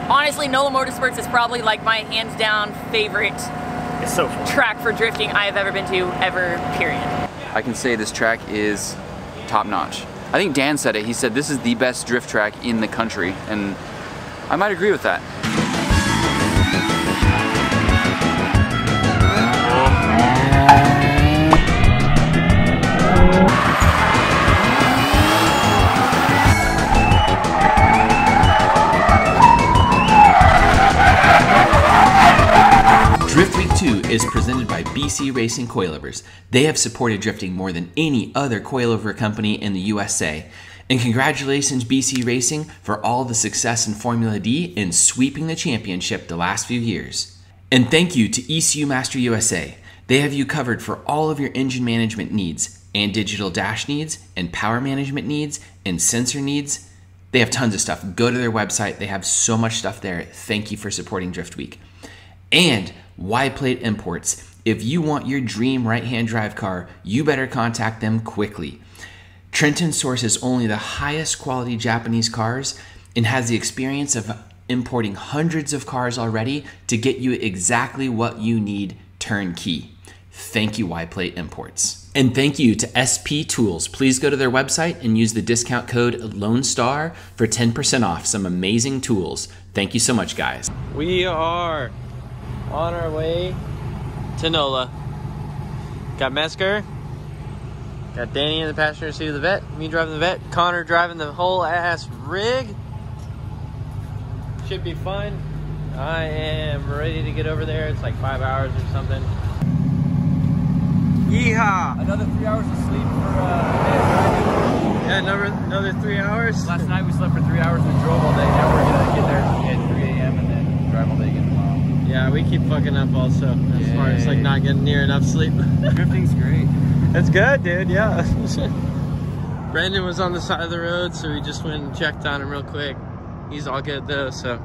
honestly, NOLA Motorsports is probably like my hands down favorite It's so fun. track for drifting I have ever been to, ever, period. I can say this track is top notch. I think Dan said it. He said this is the best drift track in the country, and I might agree with that. Drift Week 2 is presented by BC Racing Coilovers. They have supported drifting more than any other coilover company in the USA. And congratulations BC Racing for all the success in Formula D and sweeping the championship the last few years. And thank you to ECU Master USA. They have you covered for all of your engine management needs, and digital dash needs, and power management needs, and sensor needs. They have tons of stuff. Go to their website. They have so much stuff there. Thank you for supporting Drift Week. And Y-Plate Imports. If you want your dream right-hand drive car, you better contact them quickly. Trenton sources only the highest quality Japanese cars and has the experience of importing hundreds of cars already to get you exactly what you need turnkey. Thank you, Y-Plate Imports. And thank you to SP Tools. Please go to their website and use the discount code LONESTAR for 10% off some amazing tools. Thank you so much, guys. We are on our way to NOLA. Got Mesker, got Danny in the passenger seat of the vet, me driving the vet, Connor driving the whole ass rig. Should be fun. I am ready to get over there. It's like 5 hours or something. Yeehaw! Another 3 hours of sleep for yeah, another 3 hours. Last night we slept for 3 hours and drove all day. Now we're gonna get there at 3 a.m. and then drive all day again tomorrow. Yeah, we keep fucking up also as far as like not getting near enough sleep. Drifting's great. That's good, dude, yeah. Brandon was on the side of the road, so we just went and checked on him real quick. He's all good though, so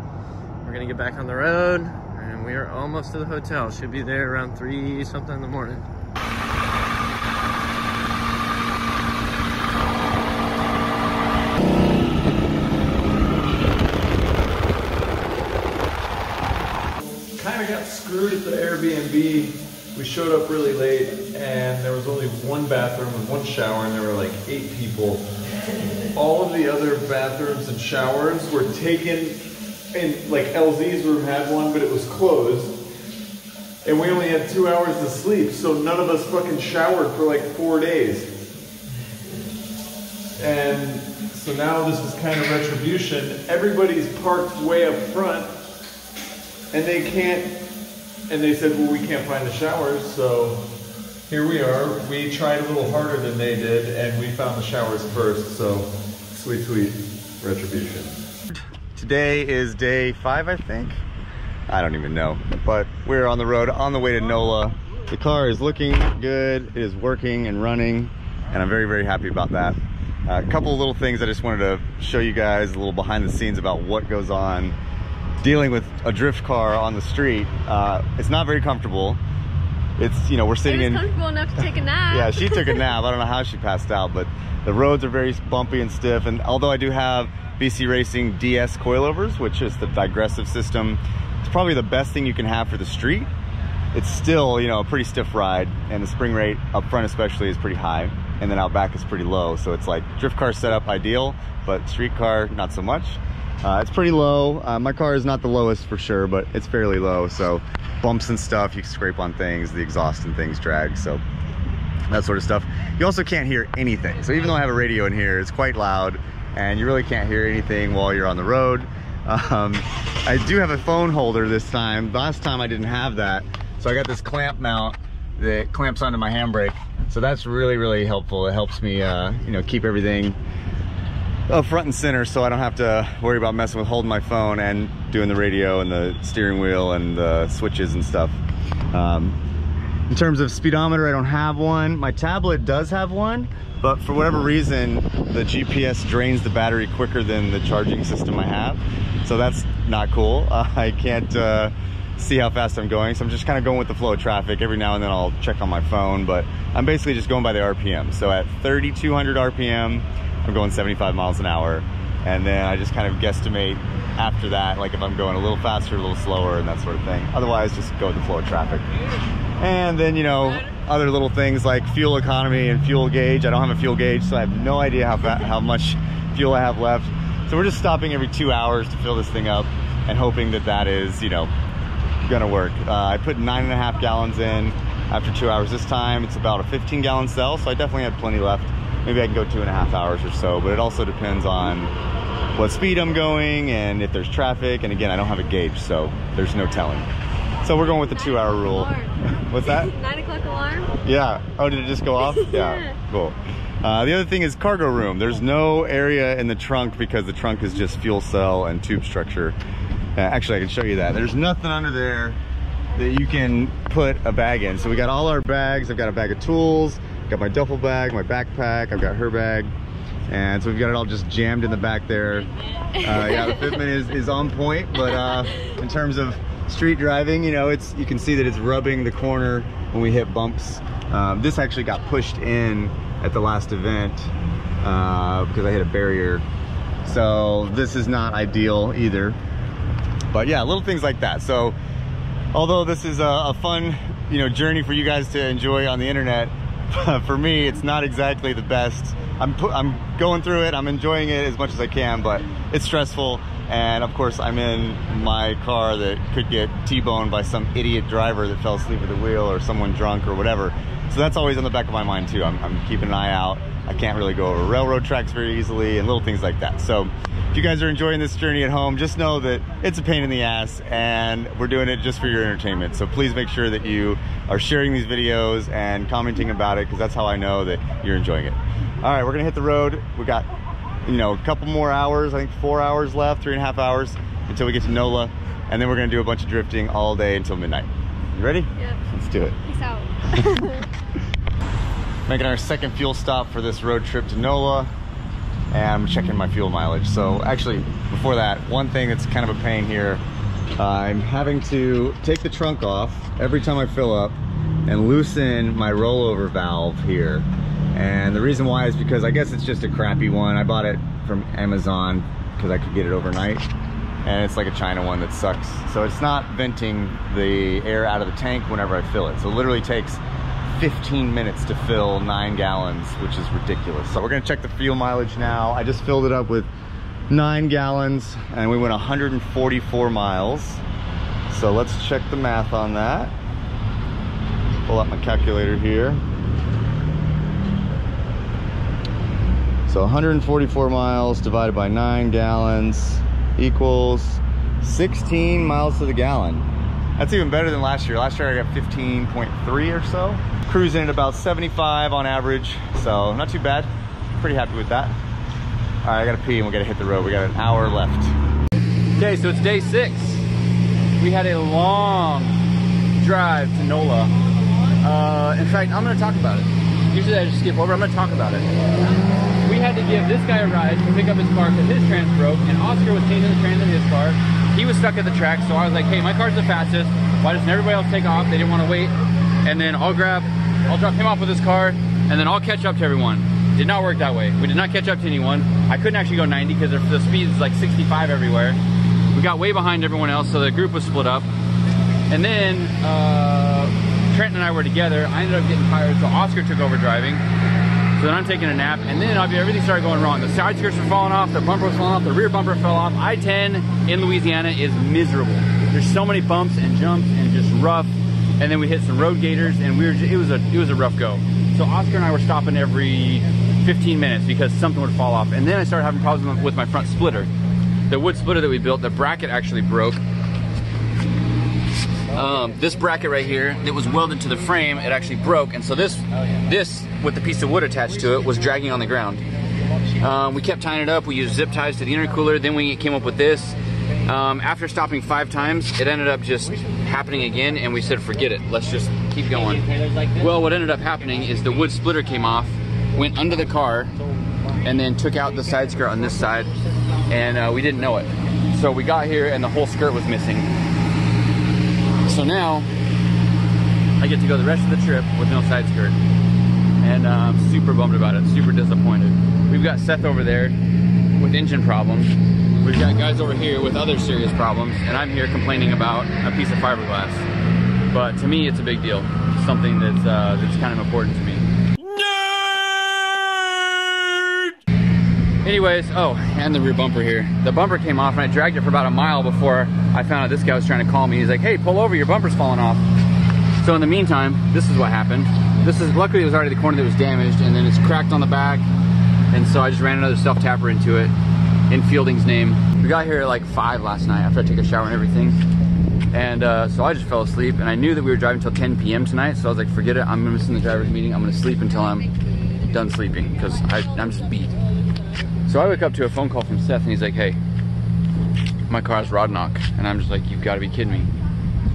we're gonna get back on the road and we are almost to the hotel. Should be there around 3 something in the morning. Kind of got screwed at the Airbnb. We showed up really late and there was only one bathroom and one shower and there were like 8 people. All of the other bathrooms and showers were taken, and like LZ's room had one, but it was closed. And we only had 2 hours of sleep, so none of us fucking showered for like 4 days. And so now this is kind of retribution. Everybody's parked way up front. And they can't, and they said, well, we can't find the showers, so here we are. We tried a little harder than they did, and we found the showers first, so sweet, sweet retribution. Today is day 5, I think. I don't even know, but we're on the road on the way to NOLA. The car is looking good, it is working and running, and I'm very, very happy about that. A couple of little things I just wanted to show you guys, a little behind the scenes about what goes on dealing with a drift car on the street. It's not very comfortable. It's, you know, we're sitting in... comfortable enough to take a nap. Yeah, she took a nap. I don't know how she passed out, but the roads are very bumpy and stiff. And although I do have BC Racing DS coilovers, which is the digressive system, it's probably the best thing you can have for the street. It's still, you know, a pretty stiff ride, and the spring rate up front especially is pretty high, and then out back is pretty low. So it's like drift car setup ideal, but street car not so much. It's pretty low. My car is not the lowest for sure, but it's fairly low. So bumps and stuff, you can scrape on things, the exhaust and things drag, so that sort of stuff. You also can't hear anything. So even though I have a radio in here, it's quite loud and you really can't hear anything while you're on the road. I do have a phone holder this time. Last time I didn't have that. So I got this clamp mount that clamps onto my handbrake. So that's really, really helpful. It helps me, you know, keep everything up front and center, so I don't have to worry about messing with holding my phone and doing the radio and the steering wheel and the switches and stuff. In terms of speedometer, I don't have one. My tablet does have one, but for whatever reason, the GPS drains the battery quicker than the charging system I have. So that's not cool. I can't see how fast I'm going, so I'm just kind of going with the flow of traffic. Every now and then I'll check on my phone, but I'm basically just going by the RPM. So at 3,200 RPM, I'm going 75 miles an hour, and then I just kind of guesstimate after that, like if I'm going a little faster, a little slower, and that sort of thing. Otherwise, just go with the flow of traffic. And then, you know, other little things like fuel economy and fuel gauge. I don't have a fuel gauge, so I have no idea how much fuel I have left. So we're just stopping every 2 hours to fill this thing up and hoping that that is, you know, gonna work. I put 9.5 gallons in after 2 hours this time. It's about a 15-gallon cell, so I definitely have plenty left. Maybe I can go 2.5 hours or so, but it also depends on what speed I'm going and if there's traffic. And again, I don't have a gauge, so there's no telling. So we're going with the 2-hour rule. What's that? 9 o'clock alarm? Yeah. Oh, did it just go off? Yeah. Cool. The other thing is cargo room. There's no area in the trunk because the trunk is just fuel cell and tube structure. Actually, I can show you that. There's nothing under there that you can put a bag in. So we got all our bags. I've got a bag of tools, got my duffel bag, my backpack, I've got her bag. And so we've got it all just jammed in the back there. Yeah, the fitment is on point, but in terms of street driving, you know, you can see that it's rubbing the corner when we hit bumps. This actually got pushed in at the last event because I hit a barrier. So this is not ideal either. But yeah, little things like that. So although this is a fun, you know, journey for you guys to enjoy on the internet, for me, it's not exactly the best. I'm going through it, I'm enjoying it as much as I can, but it's stressful. And of course, I'm in my car that could get T-boned by some idiot driver that fell asleep at the wheel or someone drunk or whatever. So that's always on the back of my mind too. I'm keeping an eye out. I can't really go over railroad tracks very easily and little things like that. So if you guys are enjoying this journey at home, just know that it's a pain in the ass and we're doing it just for your entertainment. So please make sure that you are sharing these videos and commenting about it, because that's how I know that you're enjoying it. All right, we're gonna hit the road. We got, you know, a couple more hours, I think 4 hours left, 3.5 hours until we get to NOLA. And then we're gonna do a bunch of drifting all day until midnight. You ready? Yep. Let's do it. Peace out. Making our second fuel stop for this road trip to NOLA, and I'm checking my fuel mileage. So actually, before that, one thing that's kind of a pain here, I'm having to take the trunk off every time I fill up and loosen my rollover valve here. And the reason why is because I guess it's just a crappy one. I bought it from Amazon because I could get it overnight, and it's like a China one that sucks. So it's not venting the air out of the tank whenever I fill it. So it literally takes 15 minutes to fill 9 gallons, which is ridiculous. So we're gonna check the fuel mileage now. I just filled it up with 9 gallons and we went 144 miles. So let's check the math on that. Pull out my calculator here. So 144 miles divided by 9 gallons equals 16 miles to the gallon. That's even better than last year. Last year I got 15.3 or so. Cruising at about 75 on average, so not too bad. Pretty happy with that. All right, I gotta pee and we gotta hit the road. We got an hour left. Okay, so it's day 6. We had a long drive to NOLA. In fact, I'm gonna talk about it. Usually I just skip over, I'm gonna talk about it. We had to give this guy a ride to pick up his car because his trans broke, and Oscar was changing the trans in his car. He was stuck at the track, so I was like, hey, my car's the fastest. Why doesn't everybody else take off? They didn't want to wait. And then I'll drop him off with his car, and then I'll catch up to everyone. Did not work that way. We did not catch up to anyone. I couldn't actually go 90 because the speed is like 65 everywhere. We got way behind everyone else, so the group was split up. And then Trent and I were together. I ended up getting tired, so Oscar took over driving. So then I'm taking a nap, and then everything started going wrong. The side skirts were falling off, the bumper was falling off, the rear bumper fell off. I-10 in Louisiana is miserable. There's so many bumps and jumps and just rough. And then we hit some road gators, and it was a rough go. So Oscar and I were stopping every 15 minutes because something would fall off. And then I started having problems with my front splitter. The wood splitter that we built, the bracket actually broke. This bracket right here that was welded to the frame, it actually broke, and so this with the piece of wood attached to it was dragging on the ground. We kept tying it up. We used zip ties to the intercooler. Then we came up with this. After stopping 5 times, it ended up just happening again, and we said forget it, let's just keep going. Well, what ended up happening is the wood splitter came off, went under the car, and then took out the side skirt on this side, and we didn't know it. So we got here and the whole skirt was missing. So now I get to go the rest of the trip with no side skirt, and I'm super bummed about it, super disappointed. We've got Seth over there with engine problems. We've got guys over here with other serious problems, and I'm here complaining about a piece of fiberglass. But to me, it's a big deal. It's something that's kind of important to me. Anyways, oh, and the rear bumper here. The bumper came off and I dragged it for about a mile before I found out this guy was trying to call me. He's like, hey, pull over, your bumper's falling off. So in the meantime, this is what happened. Luckily it was already the corner that was damaged, and then it's cracked on the back. And so I just ran another self-tapper into it in Fielding's name. We got here at like 5 last night after I took a shower and everything. And so I just fell asleep, and I knew that we were driving till 10 p.m. tonight. So I was like, forget it, I'm missing the driver's meeting. I'm gonna sleep until I'm done sleeping, because I'm just beat. So I wake up to a phone call from Seth, and he's like, hey, my car has rod knock. And I'm just like, you've got to be kidding me.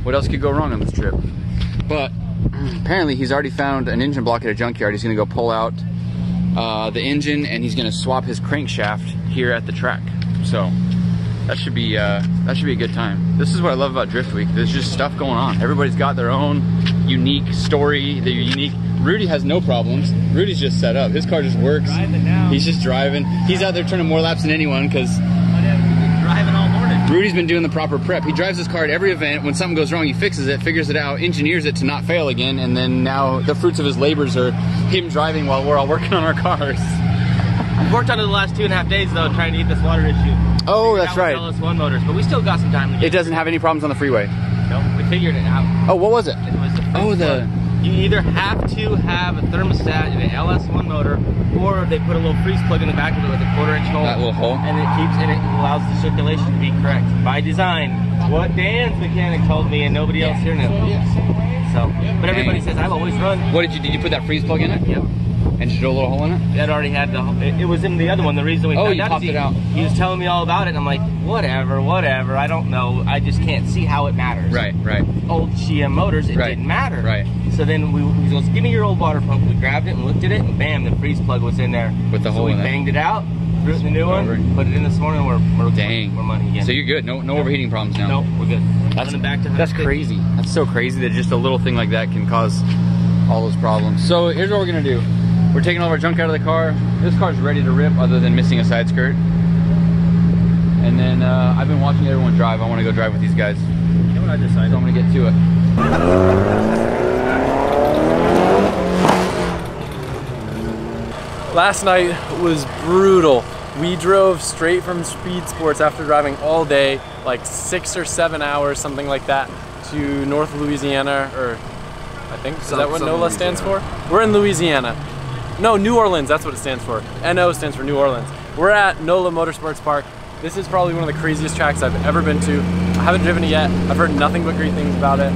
What else could go wrong on this trip? But apparently he's already found an engine block at a junkyard. He's gonna go pull out the engine, and he's gonna swap his crankshaft here at the track. So that should be a good time. This is what I love about Drift Week. There's just stuff going on. Everybody's got their own unique story, their unique. Rudy has no problems. Rudy's just set up. His car just works. He's just driving. He's out there turning more laps than anyone because Driving all morning. Rudy's been doing the proper prep. He drives his car at every event. When something goes wrong, he fixes it, figures it out, engineers it to not fail again, and then now the fruits of his labors are him driving while we're all working on our cars. We've worked on it the last 2.5 days though, trying to get this water issue. Oh, that's right. LS1 motors, but we still got some time to get It doesn't have any problems on the freeway. No, we figured it out. Oh, what was it? It was the You either have to have a thermostat in an LS1 motor, or they put a little freeze plug in the back of it with a 1/4-inch hole. That little hole? And it allows the circulation to be correct by design. What Dan's mechanic told me, and nobody else here knew. So, but everybody says I've always run. What did you put that freeze plug in it? Yep. And did you drill a little hole in it? That already had the. It was in the other one. The reason we found out popped it out. He was telling me all about it. And I'm like, whatever. I don't know. I just can't see how it matters. Right. Old GM motors, it didn't matter. Right. So then he goes, give me your old water pump. We grabbed it and looked at it, and bam, the freeze plug was in there. With the hole in it. So we banged it out, threw it in the new one, put it in this morning, we're money again. So you're good. No overheating problems now. Nope, we're good. That's crazy. That's so crazy that just a little thing like that can cause all those problems. So here's what we're gonna do. We're taking all of our junk out of the car. This car's ready to rip other than missing a side skirt. And then I've been watching everyone drive. I want to go drive with these guys. You know what I decided? So I'm gonna get to it. Last night was brutal. We drove straight from Speed Sports after driving all day, like 6 or 7 hours, something like that, to North Louisiana, or I think, is that what NOLA stands for? We're in Louisiana. No, New Orleans, that's what it stands for. NO stands for New Orleans. We're at NOLA Motorsports Park. This is probably one of the craziest tracks I've ever been to. I haven't driven it yet. I've heard nothing but great things about it.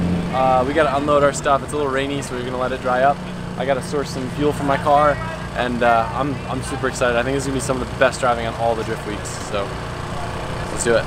We gotta unload our stuff. It's a little rainy, so we're gonna let it dry up. I gotta source some fuel for my car, and I'm super excited. I think this is gonna be some of the best driving on all the Drift Weeks, so let's do it.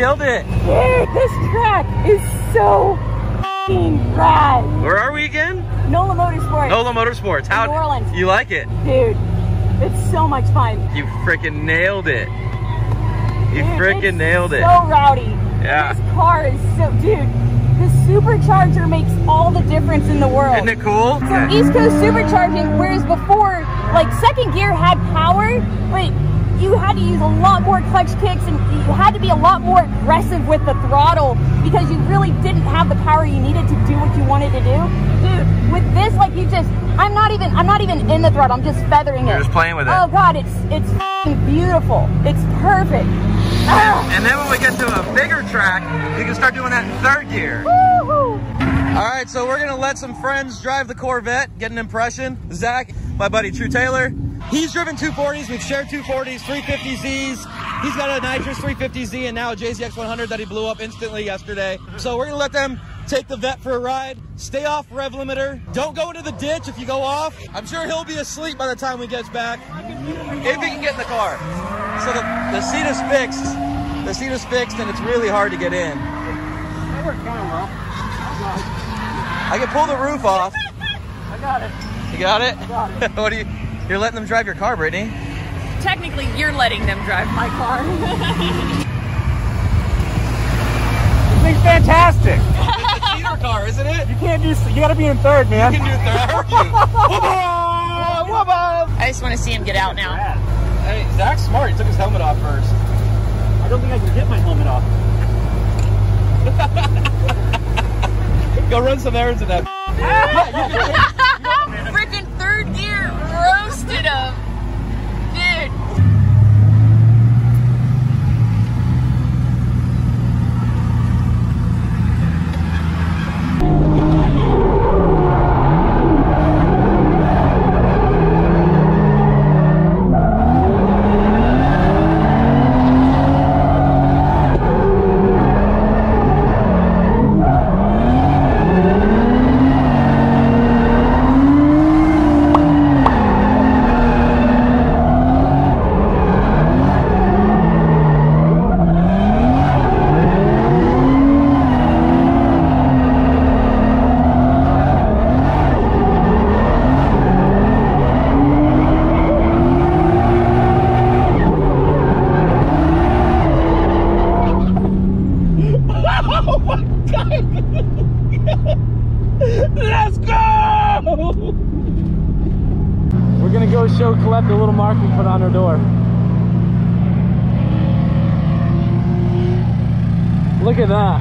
killed it. Dude, this track is so rad. Where are we again? NOLA Motorsports. NOLA Motorsports. How? New Orleans. You like it? Dude, it's so much fun. You freaking nailed it. You freaking nailed it. So rowdy. Yeah. This car is so, dude, the supercharger makes all the difference in the world. Isn't it cool? So East Coast supercharging, whereas before, like second gear had power, but you had to use a lot more clutch kicks and you had to be a lot more aggressive with the throttle because you really didn't have the power you needed to do what you wanted to do. Dude, with this, like you just, I'm not even in the throttle, I'm just feathering it. You're just playing with it. Oh God, it's beautiful. It's perfect. And then when we get to a bigger track, you can start doing that in third gear. Woo-hoo. All right, so we're gonna let some friends drive the Corvette, get an impression. Zach, my buddy True Taylor, he's driven 240s, we've shared 240s, 350Zs. He's got a nitrous 350Z and now a JZX 100 that he blew up instantly yesterday. So we're gonna let them take the Vet for a ride. Stay off rev limiter. Don't go into the ditch if you go off. I'm sure he'll be asleep by the time we get back. If he can get in the car. So the seat is fixed. The seat is fixed and it's really hard to get in. That worked kind of well. I can pull the roof off. I got it. You got it? I got it. What are you? You're letting them drive your car, Brittany. Technically, you're letting them drive my car. This thing's fantastic. It's a cheater car, isn't it? You can't do. You gotta be in third, man. You can do third. I heard you. Whoop up. I just want to see him get out now. Hey, Zach's smart. He took his helmet off first. I don't think I can get my helmet off. Go run some errands in that. Freaking third gear roasted him. Dude. Let's go! We're gonna go show Colette the little mark we put on her door. Look at that.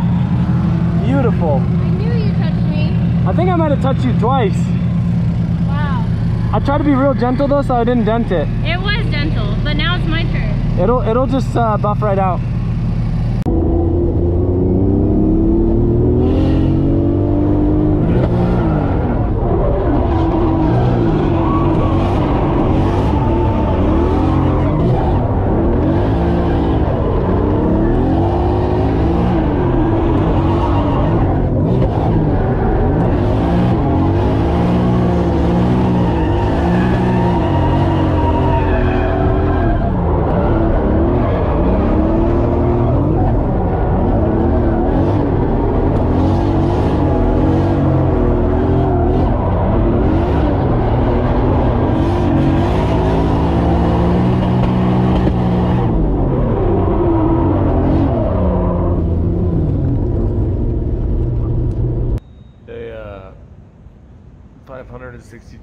Beautiful. I knew you touched me. I think I might have touched you twice. Wow. I tried to be real gentle though, so I didn't dent it. It was gentle, but now it's my turn. It'll just buff right out.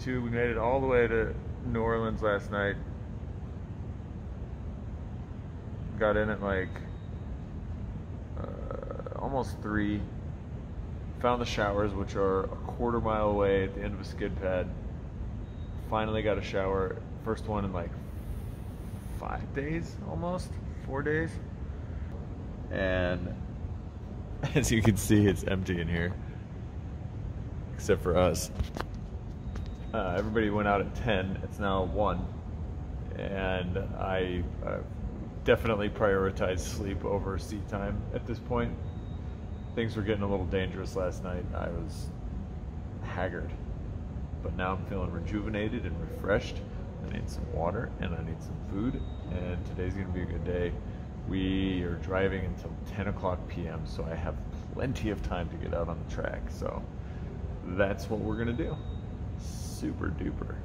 We made it all the way to New Orleans last night. Got in at like almost 3. Found the showers, which are a quarter-mile away at the end of a skid pad. Finally got a shower. First one in like 5 days, almost 4 days. And as you can see, it's empty in here, except for us. Everybody went out at 10. It's now 1, and I definitely prioritize sleep over seat time at this point. Things were getting a little dangerous last night. I was haggard, but now I'm feeling rejuvenated and refreshed. I need some water and I need some food, and today's gonna be a good day. We are driving until 10 o'clock p.m., so I have plenty of time to get out on the track. So that's what we're gonna do. Super duper.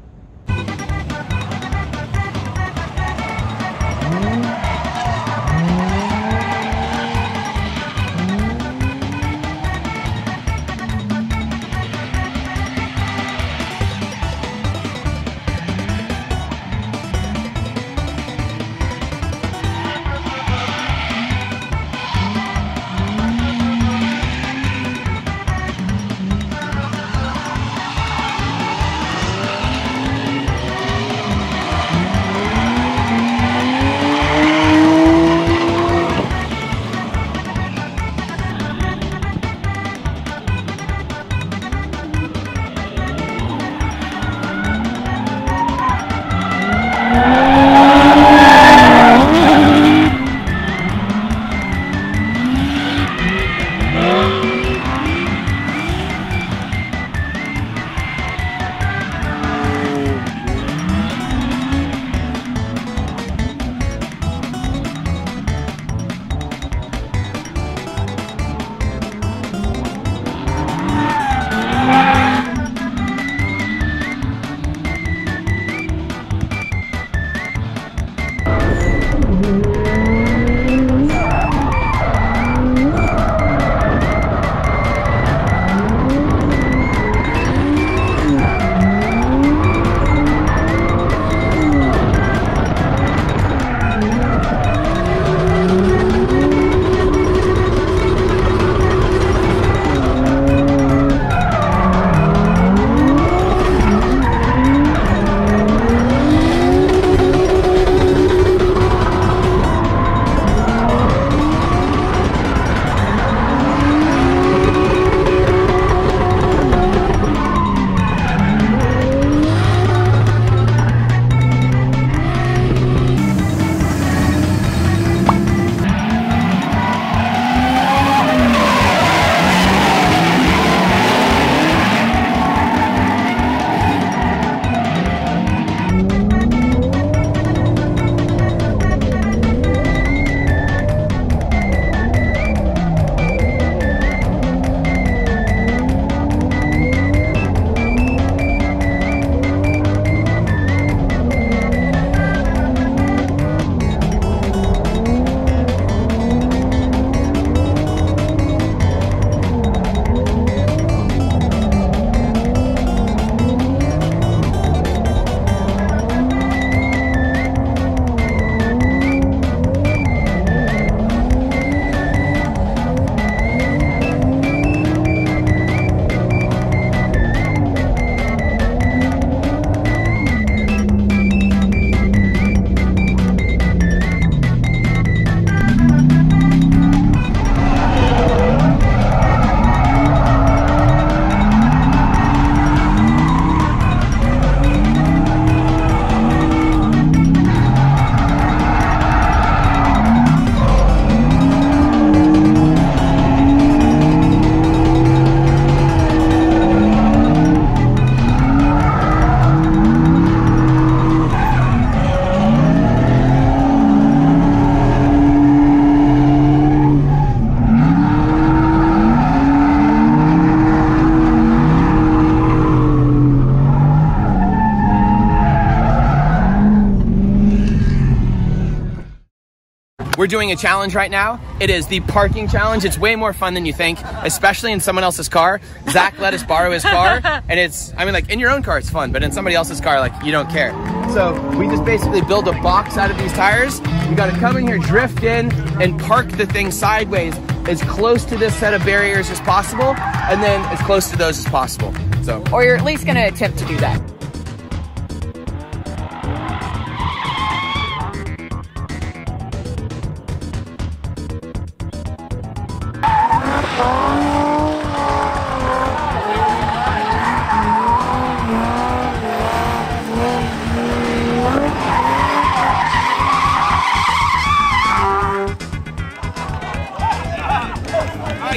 We're doing a challenge right now. It is the parking challenge. It's way more fun than you think, especially in someone else's car. Zach let us borrow his car, and it's, I mean, like, in your own car it's fun, but in somebody else's car, like, you don't care. So we just basically build a box out of these tires. You gotta come in here, drift in, and park the thing sideways as close to this set of barriers as possible, and then as close to those as possible. So, or you're at least gonna attempt to do that.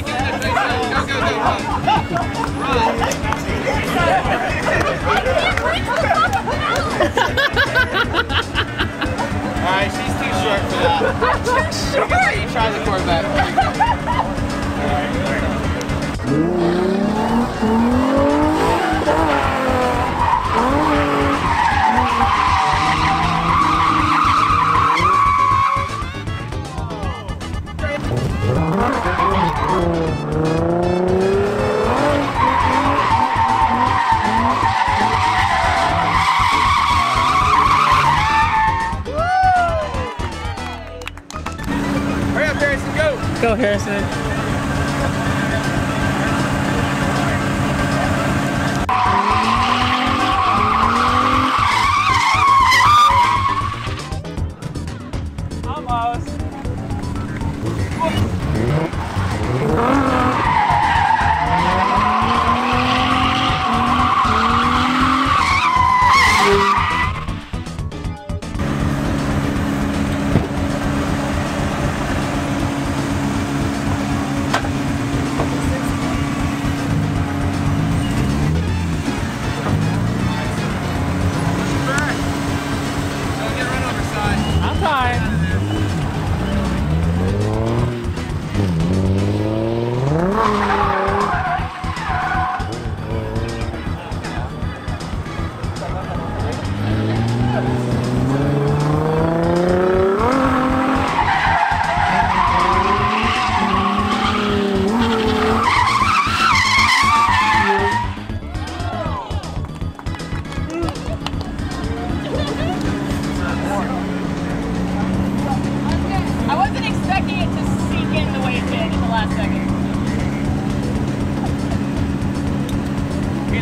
Go, go, go, run. Run. Yeah. You try the Corvette. Go, Harrison. Almost.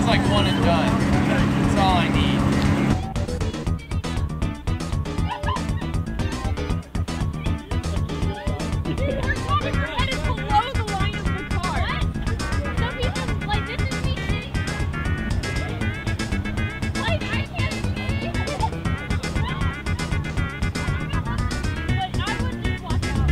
Like one and done. That's all I need. That is below the line of the car. Some people, like, this is me sitting. Like, I can't see. But I would just watch out.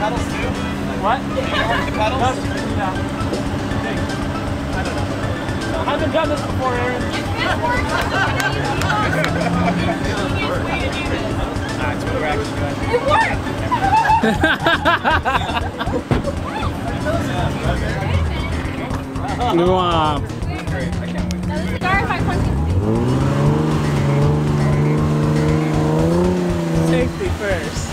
Pedals too? What? You gonna work the pedals? Yeah. I don't know. I haven't done this before, Aaron. That's what we're actually doing. It worked! Wow. Great, I can't wait. Now this is dark by punching. Safety first.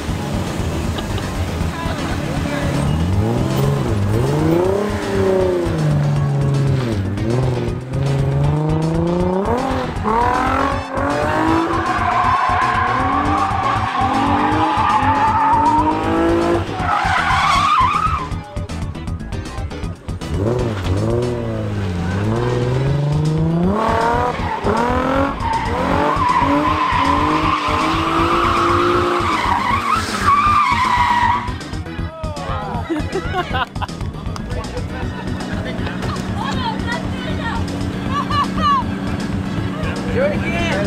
Do it again!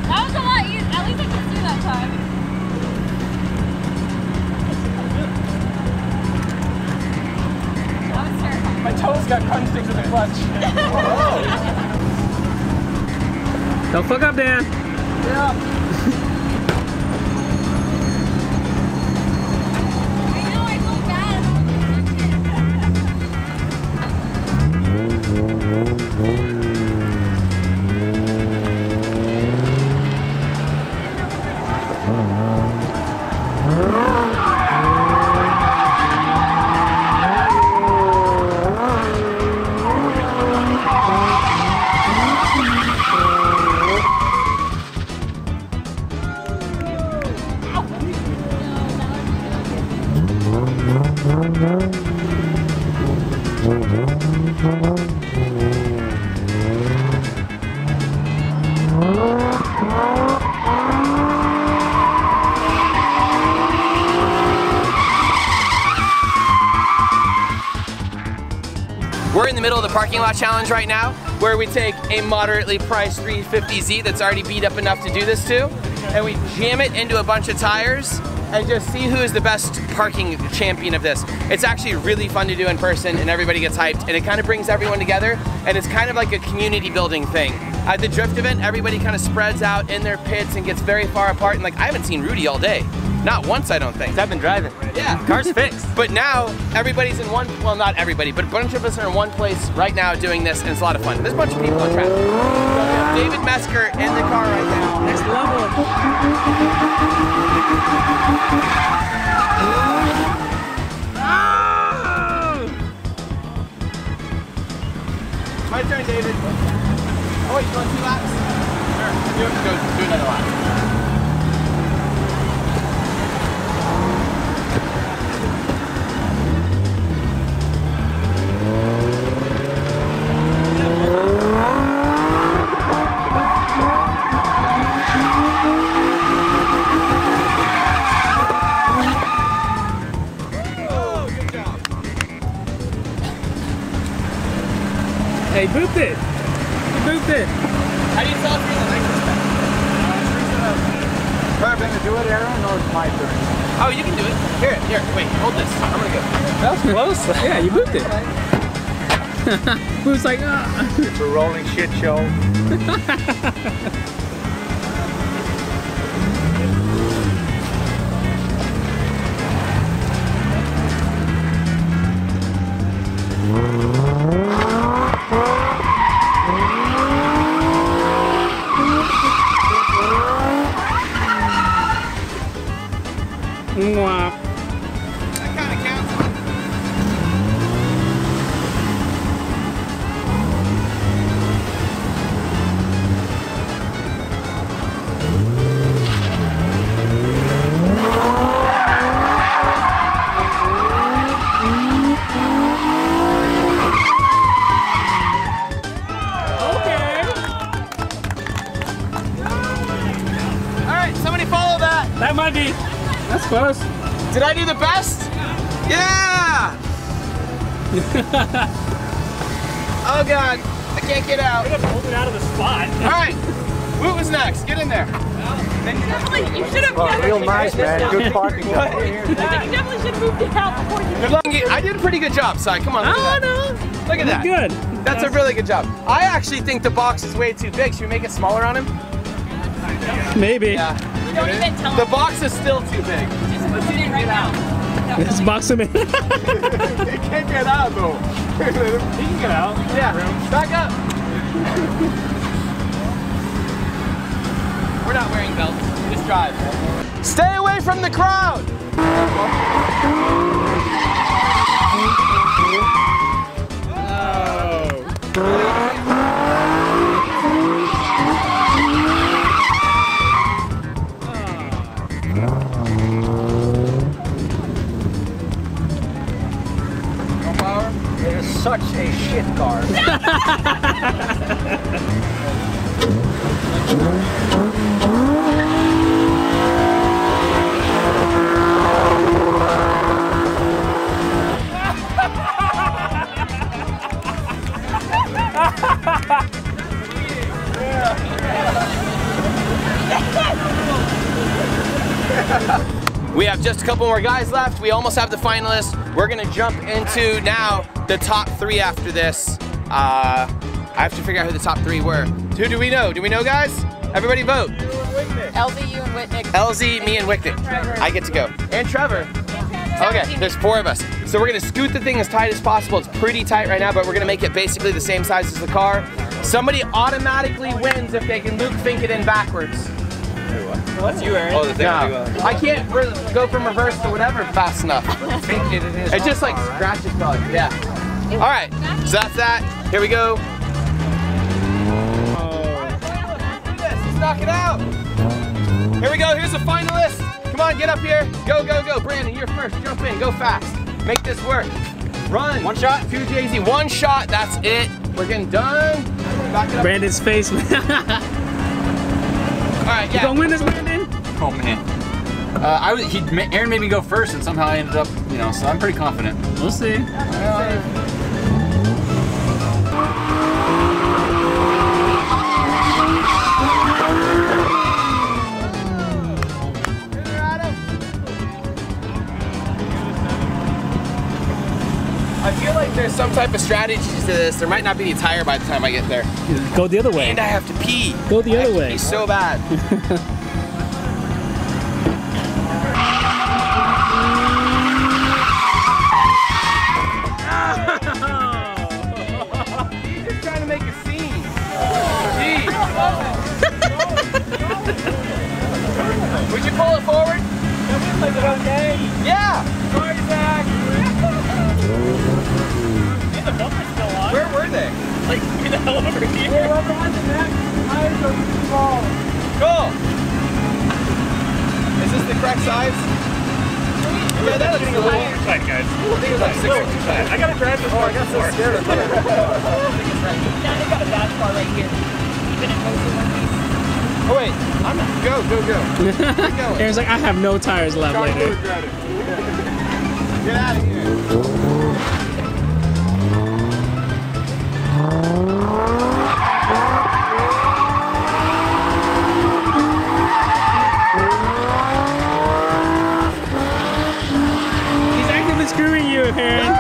That was a lot easier. At least I could do that time. That was terrifying. My toes got crunched into the clutch. Don't fuck up, Dan. Yeah. the parking lot challenge right now, where we take a moderately priced 350Z that's already beat up enough to do this to, and we jam it into a bunch of tires and just see who is the best parking champion of this. It's actually really fun to do in person, and everybody gets hyped, and it kind of brings everyone together, and it's kind of like a community building thing. At the drift event, everybody kind of spreads out in their pits and gets very far apart, and like, I haven't seen Rudy all day. Not once, I don't think. I've been driving. Yeah. Car's fixed. But now, everybody's in one, well, not everybody, but a bunch of us are in one place right now doing this, and it's a lot of fun. There's a bunch of people on track. So we have David Mesker in the car right now. Next level. My turn, David. Oh, wait, you going 2 laps? Sure. You have to go do another lap. Hey, booped it. You booped it. How do you tell if you're in the nitrous bed? Am I going to do it, Aaron, or it's my turn? Oh, you can do it. Here, wait, hold this. I'm gonna go. That was close. Yeah, you booped it. Who's like, ah. It's a rolling shit show. Mwah. That kind of counts. Okay. All right, somebody follow that. That might be. That's close. Did I do the best? Yeah! Oh God, I can't get out. I got pulled it out of the spot. All right, Woot was next. Get in there. You should have Oh, real nice, man. Good parking job. You definitely should have moved it out before you. Good luck. I did a pretty good job, Si. Come on, look at that. No. Look at that. Good. That's a really good job. I actually think the box is way too big. Should we make it smaller on him? Maybe. Yeah. Don't even tell The him. box is still too big. Just move it in right now. This box him in. It can't get out though. He can get out. Yeah. Back up. We're not wearing belts. Just drive. Stay away from the crowd. It is such a shit car. We have just a couple more guys left. We almost have the finalists. We're gonna jump into now the top 3 after this. I have to figure out who the top 3 were. Who do we know? Do we know, guys? Everybody vote. LZ, you and Whitnick. LZ, me, and Wicknick. I get to go. And Trevor. Okay, there's 4 of us. So we're gonna scoot the thing as tight as possible. It's pretty tight right now, but we're gonna make it basically the same size as the car. Somebody automatically wins if they can Luke Fink it in backwards. That's you, Aaron. Oh, the thing No, I can't go from reverse to whatever fast enough. It just like scratches probably. Yeah. All right, so that's that. Here we go. Let's knock it out. Here we go. Here's the finalist. Come on, get up here. Go, go, go. Brandon, you're first. Jump in. Go fast. Make this work. Run. 1 shot. 2 JZ. 1 shot. That's it. We're getting done. Back it up. Brandon's face. All right, You yeah. gonna win this, Brandon? Oh man. Aaron made me go first, and somehow I ended up, so I'm pretty confident. We'll see. type of strategy to this. There might not be any tire by the time I get there. Go the other way. And I have to pee. Go the other way. Pee so bad. He's just trying to make a scene. Jeez. Would you pull it forward? Is it okay? Yeah. Sorry, Zach. The bumper's still on. Where were they? Like, where the hell over here? We're up on the neck. Tires are too small. Cool. Is this the correct size? Yeah, that looks a little tight, guys. I think it's like 6 or 2 tight. I gotta grab it. Oh, I got so scared of it. I got a bad spot right here. Even in motion one piece. Oh wait, I'm not. Go. Keep going. Aaron's like, I have no tires left later. Get out of here. He's actively screwing you, Aaron.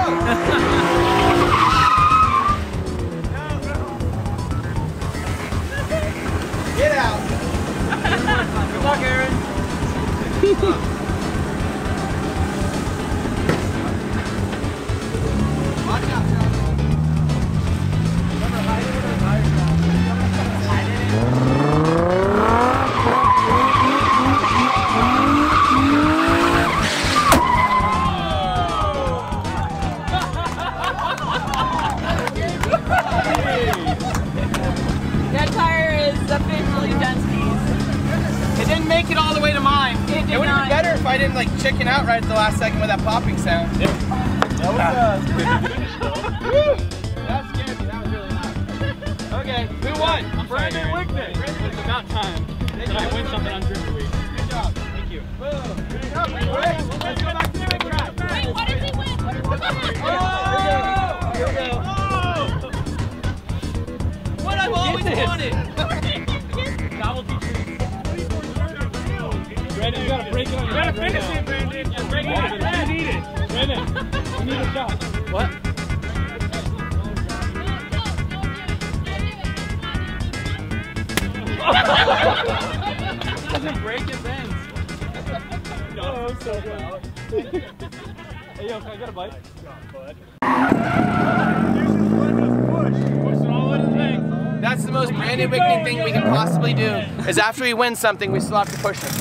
Get out. Good luck, Aaron. Watch out, John. Remember, hide it with our tires down. That tire is officially done skis. It didn't make it all the way to mine. It did would have not. been better if I didn't like chicken out right at the last second with that popping sound. That was That scared me. That was really nice. Okay, who won? Brandon Wickman. It's about time that I win something on Drift Week. Good job. Thank you. Let's go back to the big track. Wait, what did he win? Here we go. What I've always wanted. Novelty trees. Brandon, you gotta break it on your head right now. Brandon. Yeah, break it on. You need it. Brandon, you need a shot. What? Doesn't break his ends. Oh, I'm so good. Hey, yo, can I get a bite? That's the most Brandon Wickman thing we can possibly do, is after we win something, we still have to push him.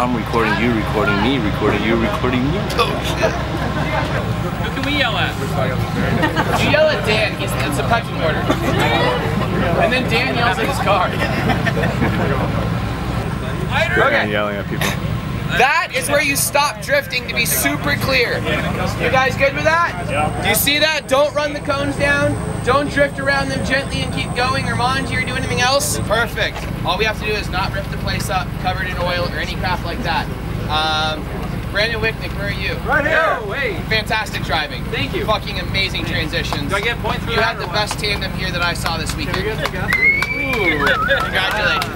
I'm recording you, recording me, recording you, recording me. Oh shit. Who can we yell at? You yell at Dan, it's a pecking order. And then Dan yells at his car. Okay. Yelling at people. That is where you stop drifting, to be super clear. You guys good with that? Do you see that? Don't run the cones down. Don't drift around them gently and keep going, or Monty, or do anything else. Perfect. All we have to do is not rip the place up, covered in oil, or any crap like that. Brandon Wicknick, where are you? Right here. Oh, hey. Fantastic driving. Thank you. Fucking amazing transitions. Do I get points for you that? had the best tandem here that I saw this weekend. Ooh. Congratulations.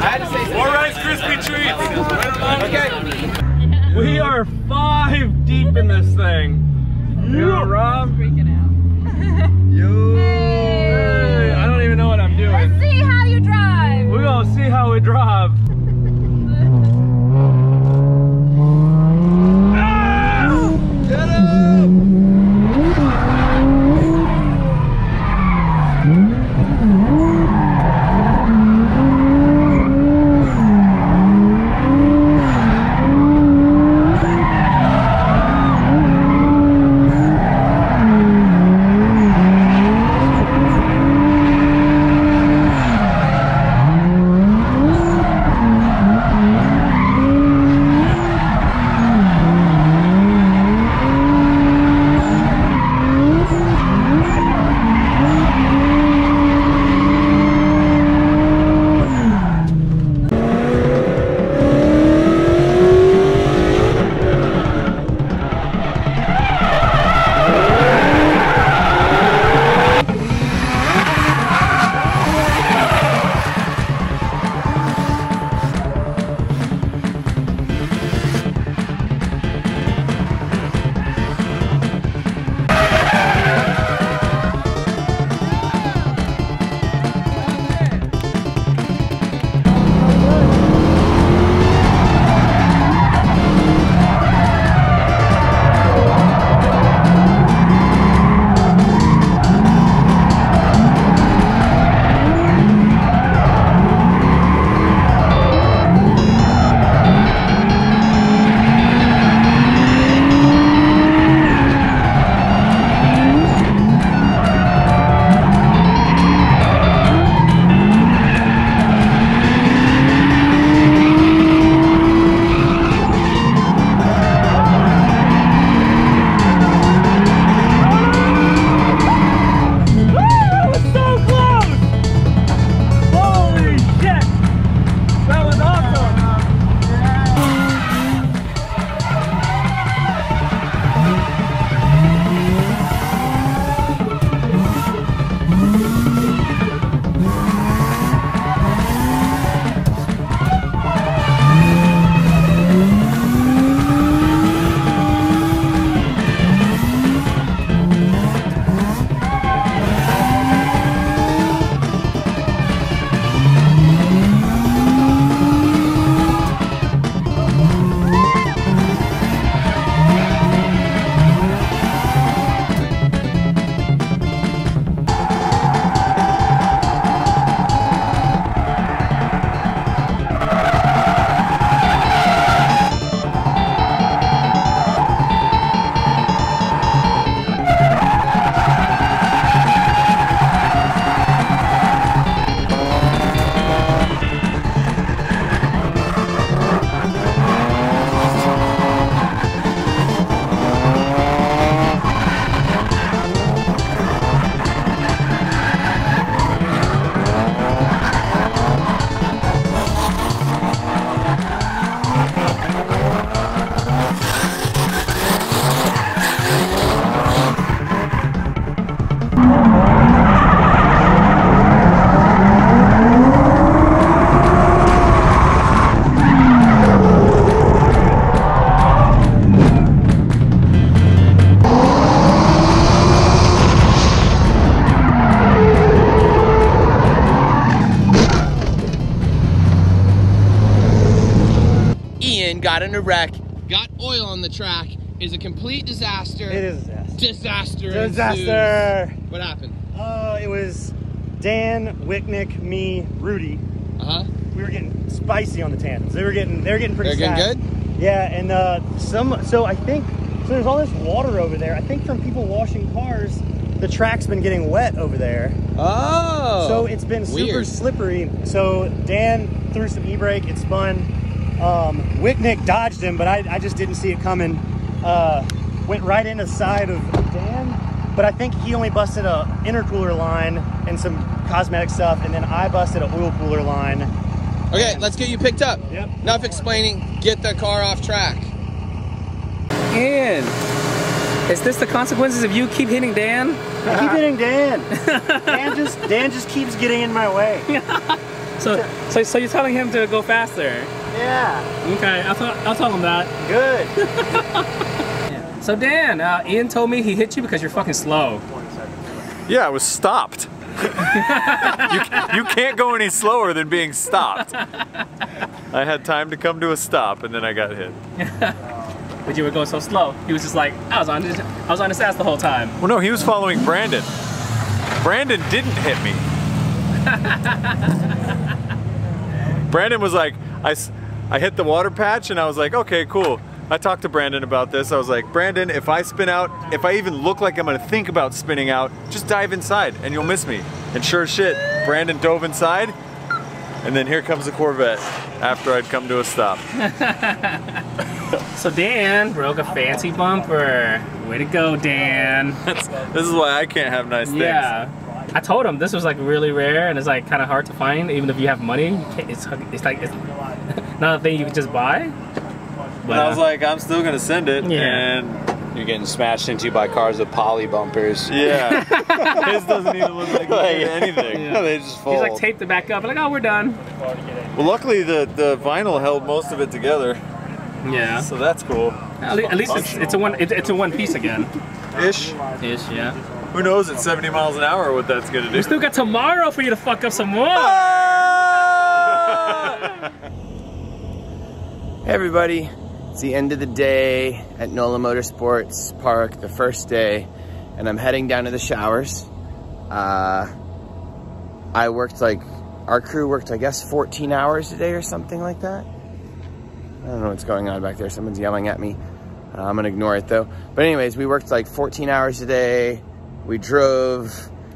I had to say something. More Rice Krispie treats. Okay. We are 5 deep in this thing. Yo, Rob. Freaking out. Yo. Hey. I don't even know what I'm doing. Let's see how you drive. We're gonna see how we drive. got in a wreck, got oil on the track, is a complete disaster. It is a disaster. Disaster. What happened? It was Dan, Wicknick, me, Rudy. Uh-huh. we were getting spicy on the tandons. They were getting pretty. They're getting good. Yeah, and so I think there's all this water over there. I think from people washing cars, the track's been getting wet over there. Oh. So it's been super slippery. So Dan threw some e-brake. It spun. Wicknick dodged him, but I just didn't see it coming. Went right in the side of Dan. But I think he only busted a intercooler line and some cosmetic stuff, and then I busted an oil cooler line. Okay, let's get you picked up. Yep. Enough explaining. Get the car off track. And is this the consequences if you keep hitting Dan? I keep hitting Dan. Dan just keeps getting in my way. So you're telling him to go faster? Yeah. Okay, I'll tell him that. Good. So Dan, Ian told me he hit you because you're fucking slow. Yeah, I was stopped. you can't go any slower than being stopped. I had time to come to a stop and then I got hit. But you were going so slow. He was just like, I was on his ass the whole time. Well, no, he was following Brandon. Brandon didn't hit me. Brandon was like, I hit the water patch and I was like, okay, cool. I talked to Brandon about this. I was like, Brandon, if I spin out, if I even look like I'm gonna think about spinning out, just dive inside and you'll miss me. And sure as shit, Brandon dove inside and then here comes the Corvette after I'd come to a stop. So Dan broke a fancy bumper. Way to go, Dan. This is why I can't have nice things. Yeah. I told him this was like really rare and it's like kind of hard to find even if you have money. It's not a thing you can just buy. But I was like, I'm still gonna send it. Yeah. And you're getting smashed into by cars with poly bumpers. Yeah. His doesn't even look like anything. Yeah. They just fold. He's like taped it back up. Like, oh, we're done. Well, luckily the vinyl held most of it together. Yeah. So that's cool. At least it's a one piece again. Ish, yeah. Who knows at 70 miles an hour what that's gonna do. We still got tomorrow for you to fuck up some more. Hey everybody, it's the end of the day at NOLA Motorsports Park, the first day, and I'm heading down to the showers. Our crew worked, I guess, 14 hours a day or something like that. I don't know what's going on back there, someone's yelling at me. I'm gonna ignore it though. But anyways, we worked like 14 hours a day. We drove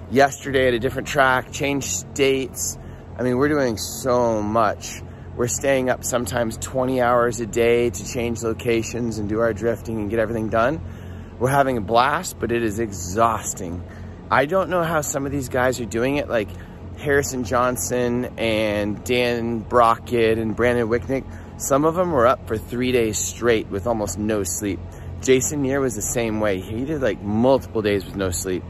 yesterday at a different track, changed states. I mean, we're doing so much. We're staying up sometimes 20 hours a day to change locations and do our drifting and get everything done. We're having a blast, but it is exhausting. I don't know how some of these guys are doing it, like Harrison Johnson and Dan Brockett and Brandon Wicknick. Some of them were up for 3 days straight with almost no sleep. Jason Neer was the same way. He did like multiple days with no sleep.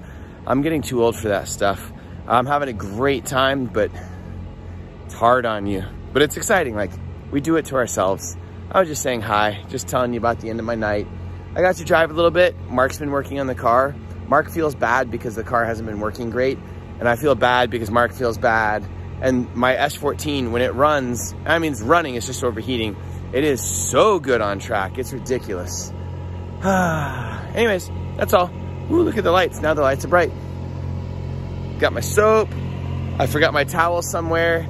I'm getting too old for that stuff. I'm having a great time, but it's hard on you. But it's exciting, like, we do it to ourselves. I was just saying hi, just telling you about the end of my night. I got to drive a little bit. Mark's been working on the car. Mark feels bad because the car hasn't been working great, and I feel bad because Mark feels bad. And my S14, when it runs, I mean, it's running, it's just overheating. It is so good on track, it's ridiculous. Anyways, that's all. Ooh, look at the lights, now the lights are bright. Got my soap. I forgot my towel somewhere.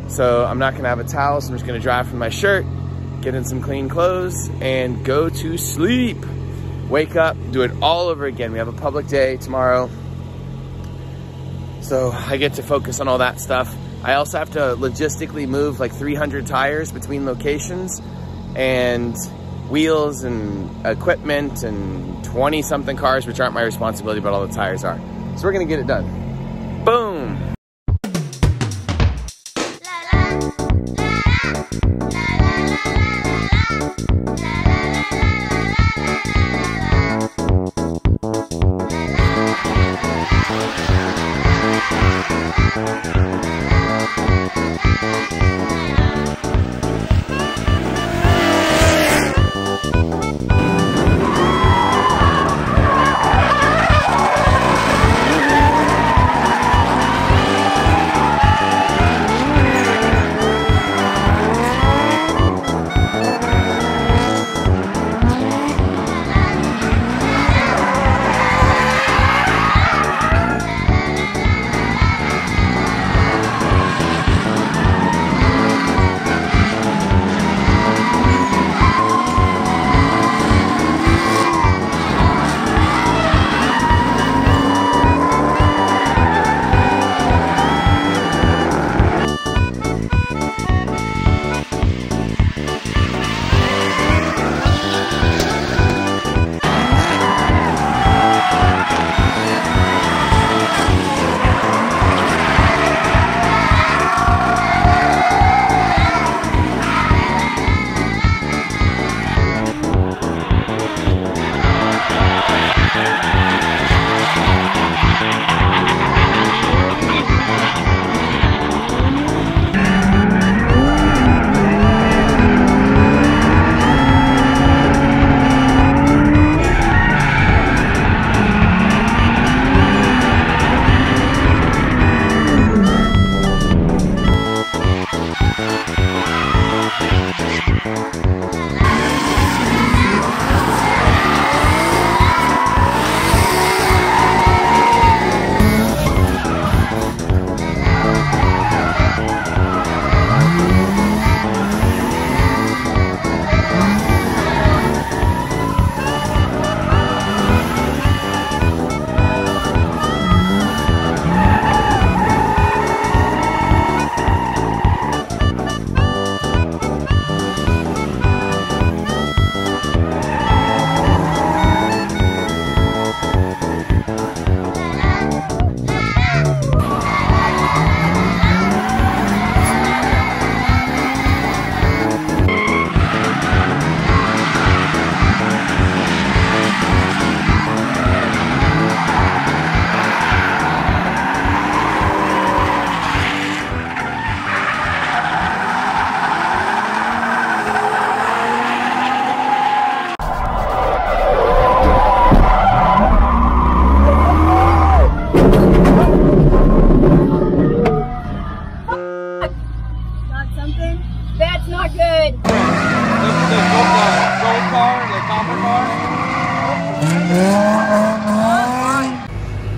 So I'm not gonna have a towel, so I'm just gonna dry from my shirt, get in some clean clothes, and go to sleep. Wake up, do it all over again. We have a public day tomorrow, so I get to focus on all that stuff. I also have to logistically move like 300 tires between locations, and wheels and equipment, and 20 something cars, which aren't my responsibility, but all the tires are. So we're gonna get it done. Boom.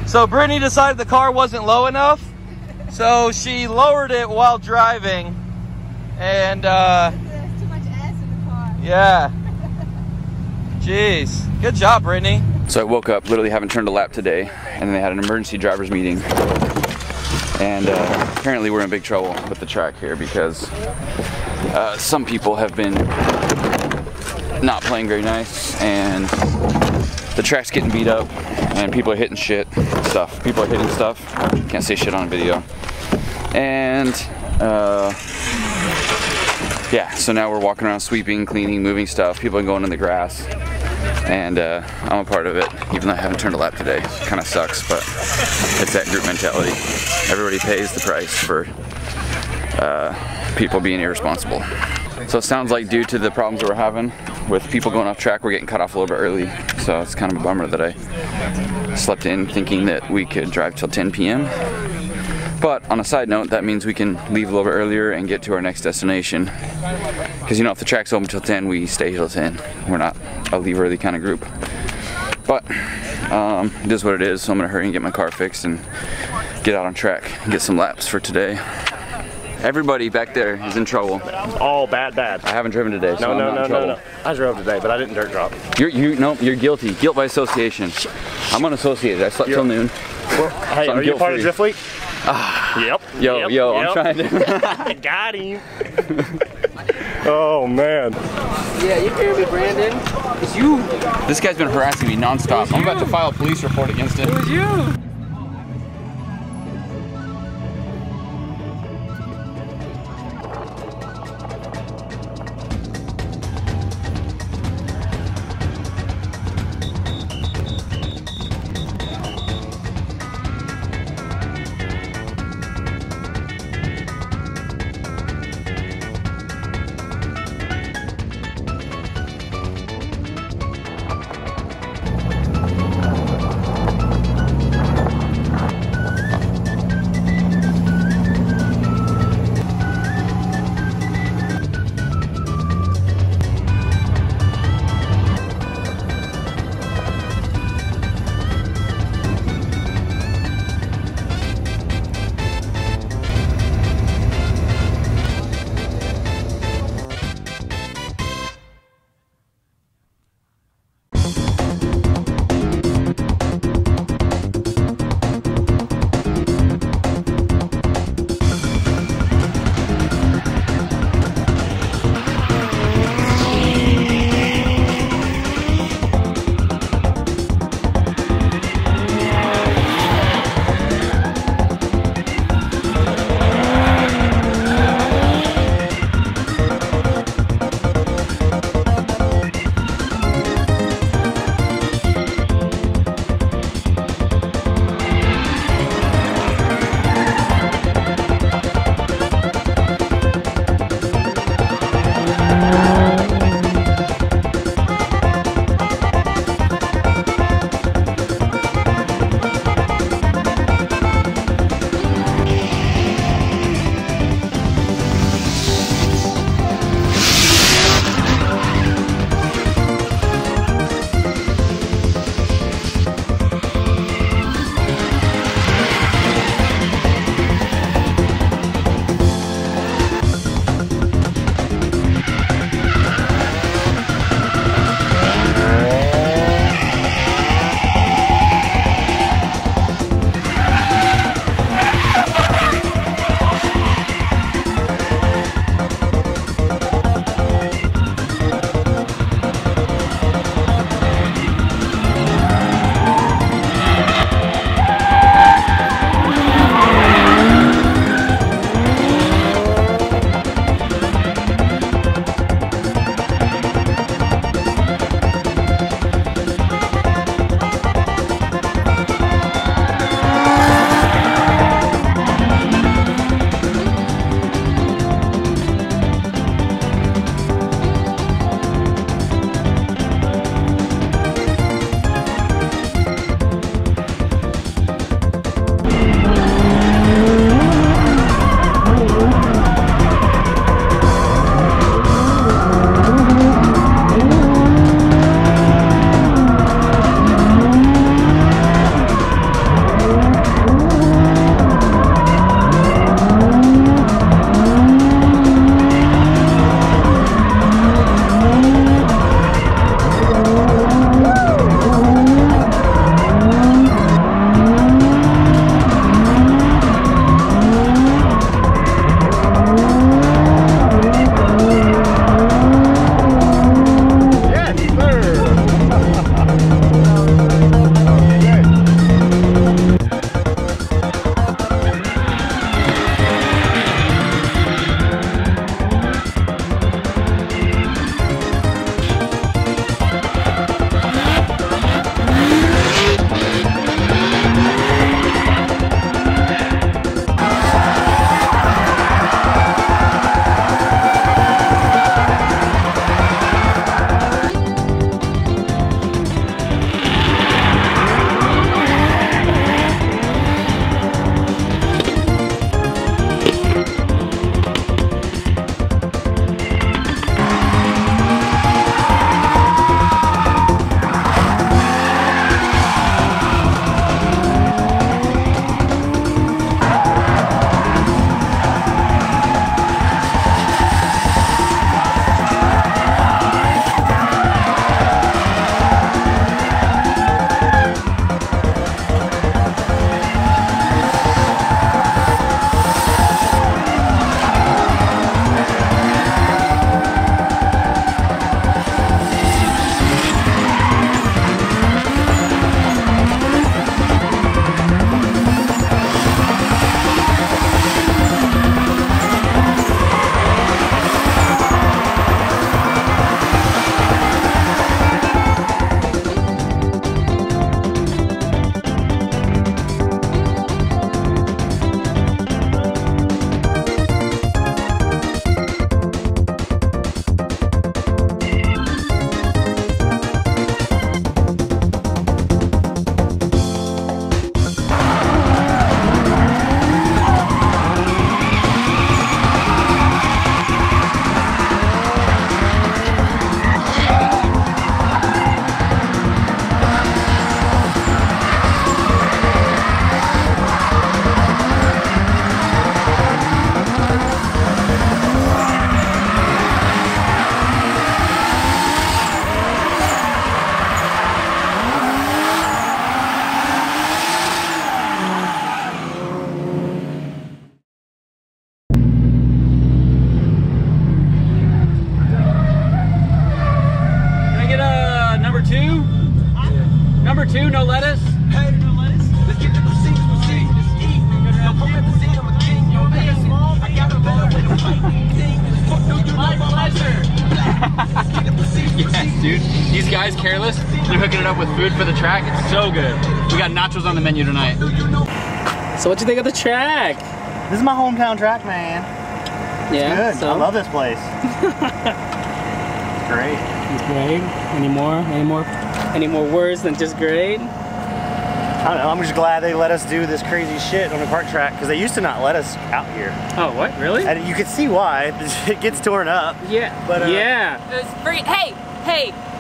So Brittany decided the car wasn't low enough, so she lowered it while driving, and There's too much ass in the car. yeah. Jeez, good job, Brittany. So I woke up, literally haven't turned a lap today, and then they had an emergency driver's meeting. And apparently we're in big trouble with the track here because some people have been not playing very nice, and the track's getting beat up, and people are hitting stuff. People are hitting stuff. Can't say shit on video. And yeah, so now we're walking around sweeping, cleaning, moving stuff. People are going in the grass. And I'm a part of it, even though I haven't turned a lap today. Kind of sucks, but it's that group mentality. Everybody pays the price for people being irresponsible. So it sounds like due to the problems that we're having with people going off track, we're getting cut off a little bit early. So it's kind of a bummer that I slept in thinking that we could drive till 10 p.m. But on a side note, that means we can leave a little bit earlier and get to our next destination. Because you know, if the track's open till 10, we stay till 10. We're not a leave early kind of group. But it is what it is, so I'm gonna hurry and get my car fixed and get out on track and get some laps for today. Everybody back there is in trouble. Oh, bad. I haven't driven today, so I'm not in trouble. No. I drove today, but I didn't dirt drop. You're guilty. Guilt by association. I'm unassociated. I slept till noon. Well, hey, so are you part of Drift Week? Yep. Yo, I'm trying to. Got him. Oh man. Yeah, you hear me, Brandon? It's you. This guy's been harassing me nonstop. I'm about to file a police report against him. It was you. These guys, Careless, they're hooking it up with food for the track. It's so good. We got nachos on the menu tonight. So what you think of the track? This is my hometown track, man. Yeah, it's good. I love this place. It's great. It's great. Any more words than just great? I don't know, I'm just glad they let us do this crazy shit on the kart track because they used to not let us out here. Oh, what? Really? And you can see why. It gets torn up. Yeah. But yeah. It was free. Hey,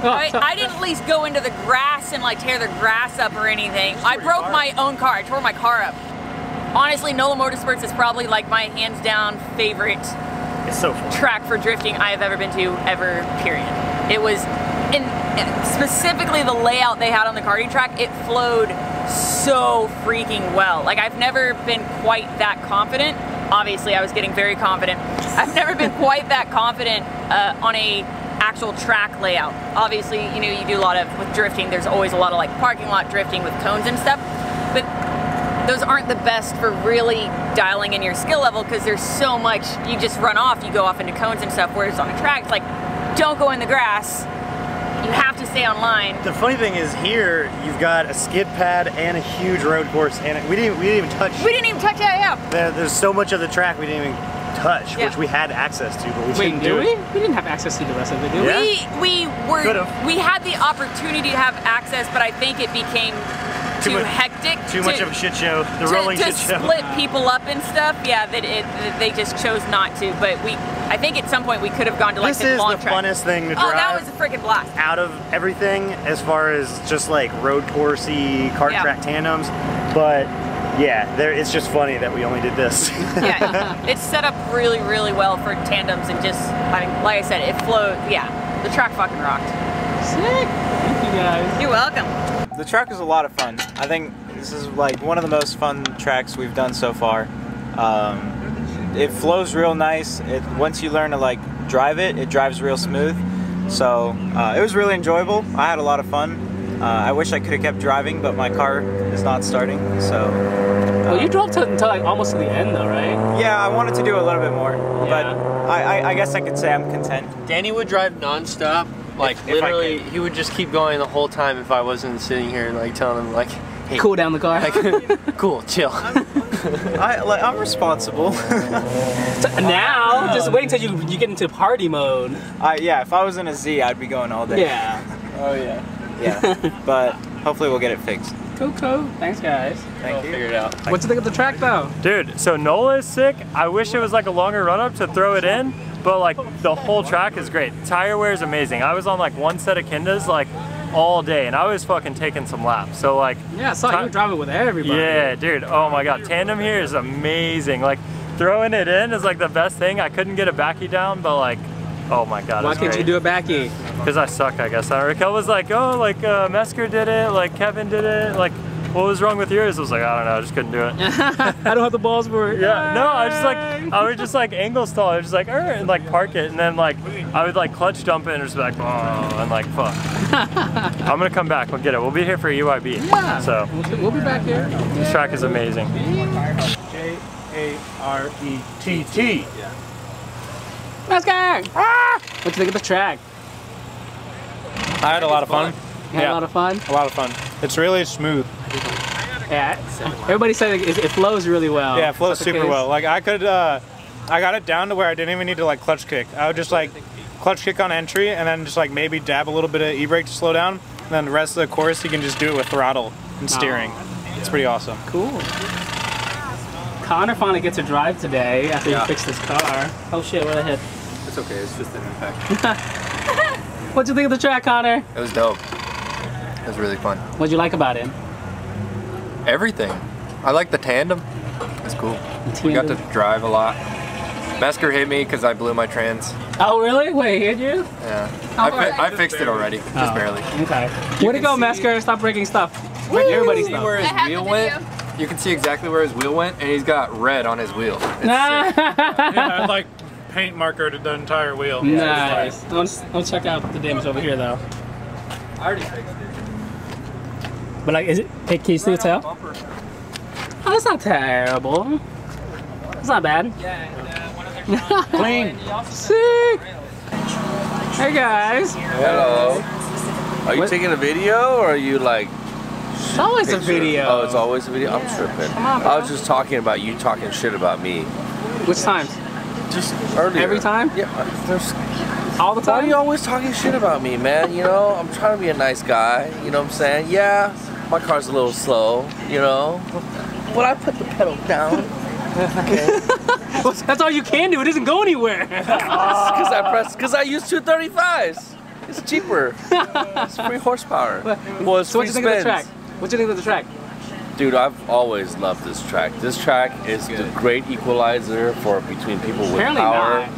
I didn't at least go into the grass and like tear the grass up or anything. I broke my own car. I tore my car up. Honestly, NOLA Motorsports is probably like my hands down favorite track for drifting I have ever been to ever, period. It was, and specifically the layout they had on the karting track, it flowed so freaking well. Like I've never been quite that confident. Obviously I was getting very confident. I've never been quite that confident on a actual track layout. Obviously, you know, you do a lot of, with drifting, there's always a lot of like parking lot drifting with cones and stuff, but those aren't the best for really dialing in your skill level because there's so much, you just run off, you go off into cones and stuff, whereas on a track, it's like, don't go in the grass, you have to stay on line. The funny thing is here, you've got a skid pad and a huge road course, and we didn't even touch. We didn't even touch, yeah. There's so much of the track we didn't even touch, which we had access to, but we didn't do it. We didn't have access to the rest of it, did we? We had the opportunity to have access, but I think it became too hectic. Too much of a shit show. The rolling shit show. To split people up and stuff, yeah, that they just chose not to. But I think at some point we could have gone to like the long track. This is the funnest thing to drive. Oh, that was a freaking blast. Out of everything, as far as just like road coursey, kart track tandems, but yeah, it's just funny that we only did this. Yeah, it's set up really, really well for tandems and just, I mean, like I said, it flowed. Yeah, the track fucking rocked. Sick. Thank you guys. You're welcome. The track is a lot of fun. I think this is like one of the most fun tracks we've done so far. It flows real nice. Once you learn to like drive it, it drives real smooth. So it was really enjoyable. I had a lot of fun. I wish I could have kept driving, but my car is not starting. So. Well, you drove until like almost to the end, though, right? Yeah, I wanted to do a little bit more, but I guess I could say I'm content. Danny would drive non-stop. Like literally, he would just keep going the whole time if I wasn't sitting here like telling him like, hey, cool down the car. Like, cool, chill. I'm responsible. Now, just wait until you get into party mode. Yeah, if I was in a Z, I'd be going all day. Yeah. Oh yeah. Yeah. But hopefully we'll get it fixed. Cool. Thanks, guys. Thank you. Figure it out. What do you think of the track, though? Dude, so NOLA is sick. I wish it was like a longer run-up to throw it in, but like the whole track is great. Tire wear is amazing. I was on like one set of Kindas like all day, and I was fucking taking some laps. So like, yeah, I saw you driving with everybody. Yeah, dude. Oh my god, tandem here is amazing. Like throwing it in is like the best thing. I couldn't get a backy down, but like, oh my god. Why can't you do a backy? Because I suck, I guess. Raquel was like, oh, like Mesker did it, like Kevin did it, like. What was wrong with yours? I was like, I don't know, I just couldn't do it. I don't have the balls for it. Yeah, no, I would just like angle stall. I was just like, and like park it, and then like I would like clutch dump it and just be like, oh, and like fuck. I'm gonna come back. We'll get it. We'll be here for UIB. Yeah. So we'll be back here. This track is amazing. J-A-R-E-T-T. Mesker! Ah! What do you think of the track? I had a lot of fun. You had a lot of fun? A lot of fun. It's really smooth. Yeah, everybody said it flows really well. Yeah, it flows super well. Like I got it down to where I didn't even need to like clutch kick. I would just like clutch kick on entry and then just like maybe dab a little bit of e-brake to slow down. And then the rest of the course you can just do it with throttle and steering. It's pretty awesome. Cool. Connor finally gets to drive today after he fixed his car. Oh shit, what I hit? It's okay, it's just an impact. What'd you think of the track, Connor? It was dope. It was really fun. What'd you like about it? Everything. I like the tandem. It's cool. We got to drive a lot. Mesker hit me because I blew my trans. Oh really? Wait, he hit you? Yeah. I fixed it already, just barely. Okay. Way to go, Mesker. Stop breaking stuff. Break everybody's stuff. Where his wheel went? You can see exactly where his wheel went, and he's got red on his wheel. Yeah, I like paint marker to the entire wheel. Nice. Let's check out the damage over here, though. I already fixed it. But like, is it? Hey, can you see the tail? Oh, that's not terrible. It's not bad. Clean. Sick. Hey guys. Hello. Are you taking a video or are you like? It's always a video. Oh, it's always a video? I'm tripping. Come on, bro. I was just talking about you talking shit about me. Which times? Just earlier. Every time? Yeah. There's all the time? Why are you always talking shit about me, man? You know, I'm trying to be a nice guy. You know what I'm saying? Yeah, my car's a little slow, you know. But I put the pedal down. Okay. Well, that's all you can do. It doesn't go anywhere. Because I use 235s. It's cheaper. It's 3 horsepower. Well, it's so what do you think of the track? What do you think of the track? Dude, I've always loved this track. This track is the great equalizer for between people with Apparently power. Not.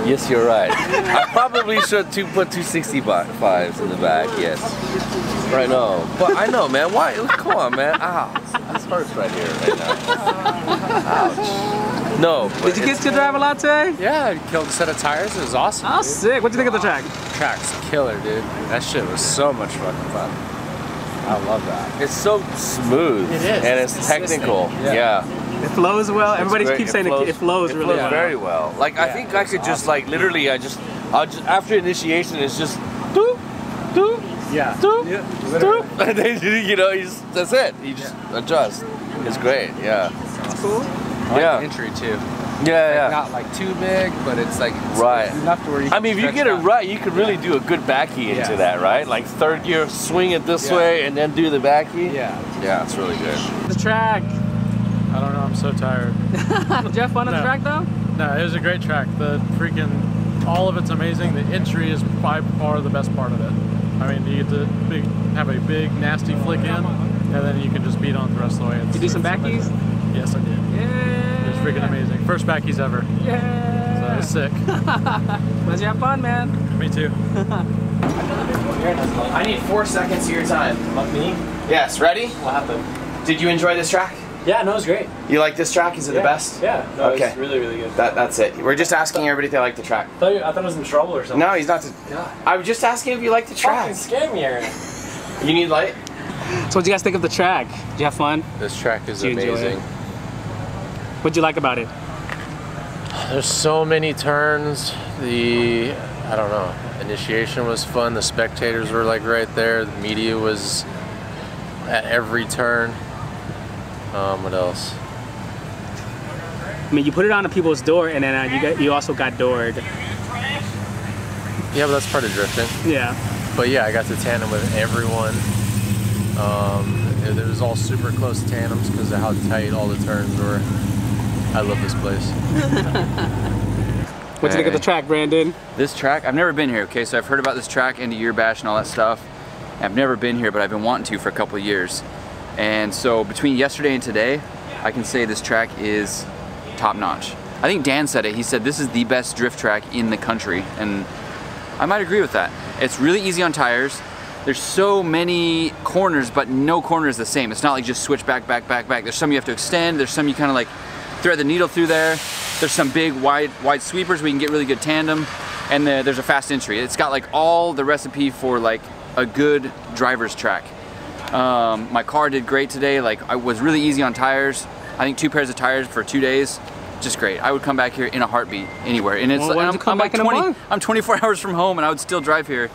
Yes, you're right. I probably should put 265s in the back. Yes. Right now. But I know, man. Why? Come on, man. Ow. This hurts right here right now. Ouch. No. Did you get to drive a lot today? Yeah, I killed a set of tires. It was awesome. Oh, sick. What'd you think of the track? Track's killer, dude. That shit was so much fucking fun. I love that. It's so smooth. It is. And it's technical. Yeah. It flows well. Everybody keeps saying it flows really well. Very well. Like I think I could just like literally I'll just after initiation it's just doop doop yeah doop doop and then you know that's it. You just adjust. It's great. Yeah. That's cool. I like the entry too. Yeah, like not like too big, but it's like enough to where you can I mean, if you get it right, you could really do a good backy into that, right? Like third gear, swing it this way, and then do the backy. Yeah, it's really good. The track. I don't know, I'm so tired. Did you have fun on the track though? No, it was a great track. The freaking, all of it's amazing. The entry is by far the best part of it. I mean, you get to have a big, nasty flick in, and then you can just beat on the rest of the way. You do some backies? Yes, I did. Yeah. It was freaking amazing. First backies ever. Yeah. So it was sick. Did you have fun, man? Me too. I need 4 seconds of your time. Me? Yes, ready? What happened? Did you enjoy this track? Yeah, no, it was great. You like this track? Is it the best? Yeah, no, okay. It's really, really good. That's it. We're just asking everybody if they like the track. I thought it was in trouble or something. No, he's not. God. I was just asking if you like the track. Fucking scared me, Aaron. You need light? So what do you guys think of the track? Did you have fun? This track is Did you enjoy amazing. it? What'd you like about it? There's so many turns. I don't know, initiation was fun. The spectators were like right there. The media was at every turn. What else? I mean, you put it on people's door, and then you also got doored. Yeah, but that's part of drifting. Yeah. But yeah, I got to tandem with everyone. It was all super close tandems because of how tight all the turns were. I love this place. What do you think of the track, Brandon? This track, I've never been here, okay? So I've heard about this track, End of Year Bash and all that stuff. I've never been here, but I've been wanting to for a couple of years. And so between yesterday and today, I can say this track is top notch. I think Dan said it. He said this is the best drift track in the country, and I might agree with that. It's really easy on tires. There's so many corners, but no corner is the same. It's not like just switch back, back, back, back. There's some you have to extend. There's some you kind of like thread the needle through there. There's some big wide sweepers where you can get really good tandem, and there's a fast entry. It's got like all the recipe for like a good driver's track. My car did great today. Like I was really easy on tires. I think 2 pairs of tires for 2 days, just great. I would come back here in a heartbeat anywhere. And it's I'm 24 hours from home, and I would still drive here.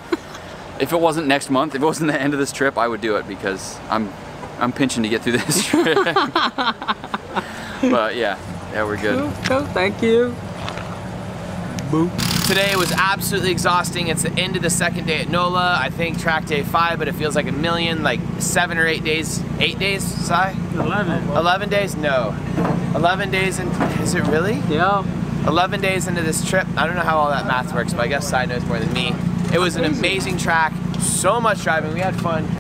If it wasn't next month, if it wasn't the end of this trip, I would do it because I'm pinching to get through this trip. But yeah, we're good. Cool. Thank you. Boo. Today was absolutely exhausting. It's the end of the second day at NOLA. I think track day 5, but it feels like a million, like 7 or 8 days. 8 days, Si? 11. 11 days? No. 11 days in, is it really? Yeah. 11 days into this trip. I don't know how all that math works, but I guess Si knows more than me. It was an amazing track. So much driving. We had fun.